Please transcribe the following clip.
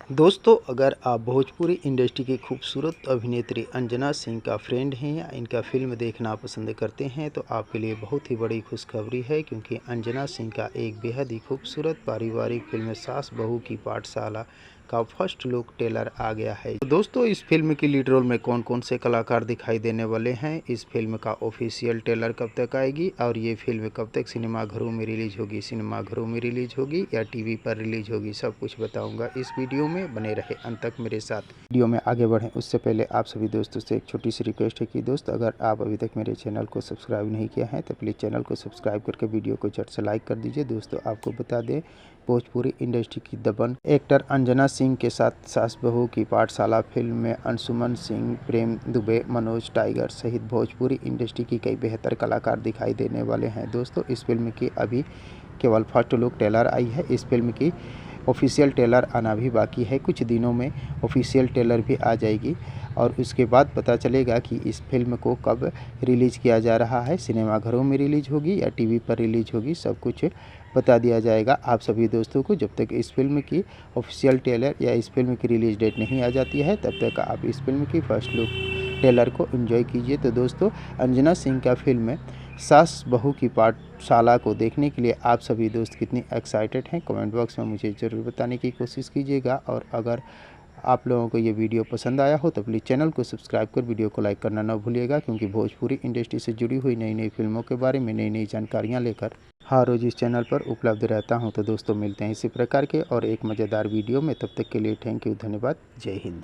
दोस्तों, अगर आप भोजपुरी इंडस्ट्री की खूबसूरत अभिनेत्री अंजना सिंह का फ्रेंड हैं या इनका फ़िल्म देखना पसंद करते हैं तो आपके लिए बहुत ही बड़ी खुशखबरी है, क्योंकि अंजना सिंह का एक बेहद ही खूबसूरत पारिवारिक फ़िल्म सास बहू की पाठशाला का फर्स्ट लुक ट्रेलर आ गया है। तो दोस्तों, इस फिल्म की लीड रोल में कौन कौन से कलाकार दिखाई देने वाले हैं, इस फिल्म का ऑफिशियल ट्रेलर कब तक आएगी और ये फिल्म कब तक सिनेमाघरों में रिलीज़ होगी, सिनेमाघरों में रिलीज़ होगी या टीवी पर रिलीज़ होगी, सब कुछ बताऊंगा इस वीडियो में। बने रहे अंत तक मेरे साथ। वीडियो में आगे बढ़ें उससे पहले आप सभी दोस्तों से एक छोटी सी रिक्वेस्ट है कि दोस्त, अगर आप अभी तक मेरे चैनल को सब्सक्राइब नहीं किया है तो प्लीज़ चैनल को सब्सक्राइब करके वीडियो को झट से लाइक कर दीजिए। दोस्तों, आपको बता दें, भोजपुरी इंडस्ट्री की दबंग एक्टर अंजना सिंह के साथ सास बहू की पाठशाला फिल्म में अंशुमन सिंह, प्रेम दुबे, मनोज टाइगर सहित भोजपुरी इंडस्ट्री की कई बेहतर कलाकार दिखाई देने वाले हैं। दोस्तों, इस फिल्म की अभी केवल फर्स्ट लुक ट्रेलर आई है। इस फिल्म की ऑफिशियल ट्रेलर आना भी बाकी है। कुछ दिनों में ऑफिशियल ट्रेलर भी आ जाएगी और उसके बाद पता चलेगा कि इस फिल्म को कब रिलीज़ किया जा रहा है, सिनेमाघरों में रिलीज़ होगी या टीवी पर रिलीज़ होगी, सब कुछ बता दिया जाएगा आप सभी दोस्तों को। जब तक इस फिल्म की ऑफिशियल ट्रेलर या इस फिल्म की रिलीज़ डेट नहीं आ जाती है, तब तक आप इस फिल्म की फर्स्ट लुक ट्रेलर को एंजॉय कीजिए। तो दोस्तों, अंजना सिंह का फिल्म सास बहू की पाठशाला को देखने के लिए आप सभी दोस्त कितनी एक्साइटेड हैं, कमेंट बॉक्स में मुझे ज़रूर बताने की कोशिश कीजिएगा। और अगर आप लोगों को ये वीडियो पसंद आया हो तो प्लीज़ चैनल को सब्सक्राइब कर वीडियो को लाइक करना ना भूलिएगा, क्योंकि भोजपुरी इंडस्ट्री से जुड़ी हुई नई नई फिल्मों के बारे में नई नई जानकारियाँ लेकर हर रोज़ इस चैनल पर उपलब्ध रहता हूँ। तो दोस्तों, मिलते हैं इसी प्रकार के और एक मज़ेदार वीडियो में। तब तक के लिए थैंक यू, धन्यवाद, जय हिंद।